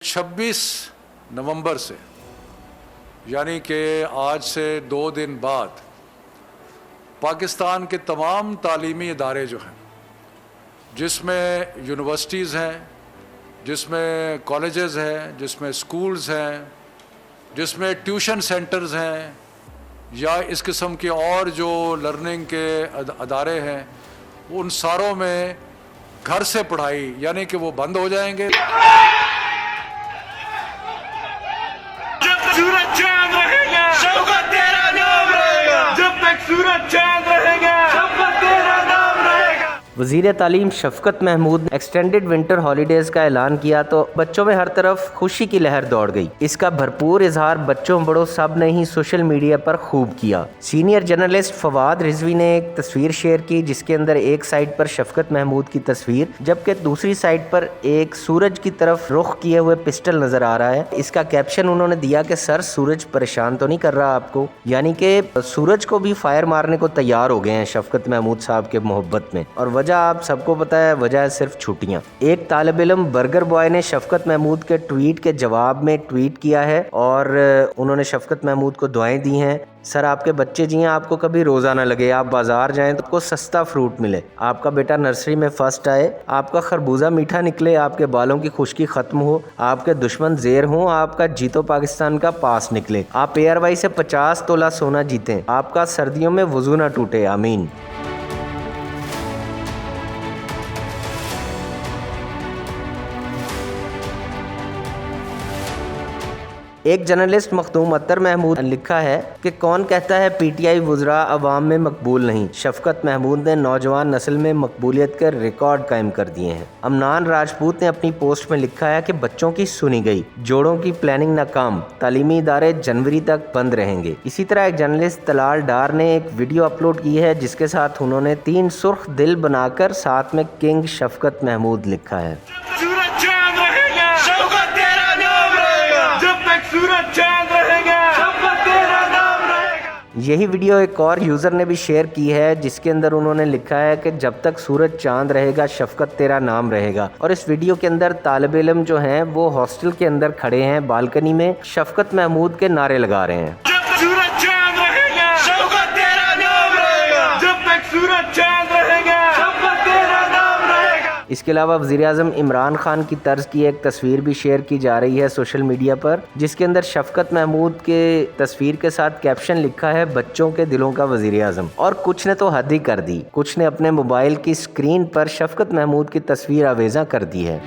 26 नवंबर से यानी कि आज से 2 दिन बाद पाकिस्तान के तमाम तालीमी इदारे जो हैं, जिसमें यूनिवर्सिटीज़ हैं, जिसमें कॉलेजेस हैं, जिसमें स्कूल्स हैं, जिसमें ट्यूशन सेंटर्स हैं या इस किस्म के और जो लर्निंग के अदारे हैं, उन सारों में घर से पढ़ाई यानी कि वो बंद हो जाएंगे। सूरज चांद रहेगा, शौकत तेरा नाम रहेगा। जब तक सूरज चांद रहेगा, शौकत तेरा नाम रहेगा। वज़ीर तालीम शफ़क़त महमूद ने एक्सटेंडेड विंटर हॉलीडेज़ का ऐलान किया तो बच्चों में हर तरफ खुशी की लहर दौड़ गई। इसका भरपूर इजहार बच्चों बड़ों सब ने ही सोशल मीडिया पर खूब किया। सीनियर जर्नलिस्ट फवाद रिजवी ने एक तस्वीर शेयर की जिसके अंदर एक साइड पर शफ़क़त महमूद की तस्वीर जबकि दूसरी साइड पर एक सूरज की तरफ रुख किए हुए पिस्टल नज़र आ रहा है। इसका कैप्शन उन्होंने दिया कि सर सूरज परेशान तो नहीं कर रहा आपको, यानी कि सूरज को भी फायर मारने को तैयार हो गए हैं शफ़क़त महमूद साहब के मोहब्बत में। और वजह आप सबको पता है, वजह है सिर्फ छुट्टियां। एक तालिब इल्म बर्गर बॉय ने शफ़क़त महमूद के ट्वीट के जवाब में ट्वीट किया है और उन्होंने शफ़क़त महमूद को दुआएं दी हैं। सर आपके बच्चे जी हैं, आपको कभी रोज़ा ना लगे, आप बाजार जाएं तो आपको सस्ता फ्रूट मिले, आपका बेटा नर्सरी में फर्स्ट आए, आपका खरबूजा मीठा निकले, आपके बालों की खुश्की खत्म हो, आपके दुश्मन ज़ेर हो, आपका जीतो पाकिस्तान का पास निकले, आप एयरवाई से 50 तोला सोना जीतें, आपका सर्दियों में वजू ना टूटे, आमीन। एक जर्नलिस्ट मखदूम अत्तर महमूद ने लिखा है कि कौन कहता है पीटीआई वुज़रा अवाम में मकबूल नहीं। शफ़क़त महमूद ने नौजवान नस्ल में मकबूलियत के रिकॉर्ड कायम कर दिए हैं। अमनान राजपूत ने अपनी पोस्ट में लिखा है कि बच्चों की सुनी गई, जोड़ों की प्लानिंग नाकाम, तालीमी इदारे जनवरी तक बंद रहेंगे। इसी तरह एक जर्नलिस्ट तलाल डार ने एक वीडियो अपलोड की है जिसके साथ उन्होंने 3 सुर्ख दिल बनाकर साथ में किंग शफ़क़त महमूद लिखा है। सूरज चांद रहेगा, शौकत तेरा नाम रहेगा। जब तक सूरज चांद रहेगा, शौकत तेरा नाम रहेगा। यही वीडियो एक और यूज़र ने भी शेयर की है जिसके अंदर उन्होंने लिखा है कि जब तक सूरज चांद रहेगा शफ़क़त तेरा नाम रहेगा। और इस वीडियो के अंदर तालिब इल्म जो हैं वो हॉस्टल के अंदर खड़े हैं, बालकनी में शफ़क़त महमूद के नारे लगा रहे हैं। जब सूरज चांद रहेगा, शौकत तेरा नाम रहेगा। जब तक सूरज चांद रहेगा, शौकत तेरा नाम रहेगा। इसके अलावा वज़ीर-ए-आज़म इमरान खान की तर्ज की एक तस्वीर भी शेयर की जा रही है सोशल मीडिया पर जिसके अंदर शफ़क़त महमूद के तस्वीर के साथ कैप्शन लिखा है बच्चों के दिलों का वज़ीर-ए-आज़म। और कुछ ने तो हद ही कर दी, कुछ ने अपने मोबाइल की स्क्रीन पर शफ़क़त महमूद की तस्वीर आवेज़ा कर दी है।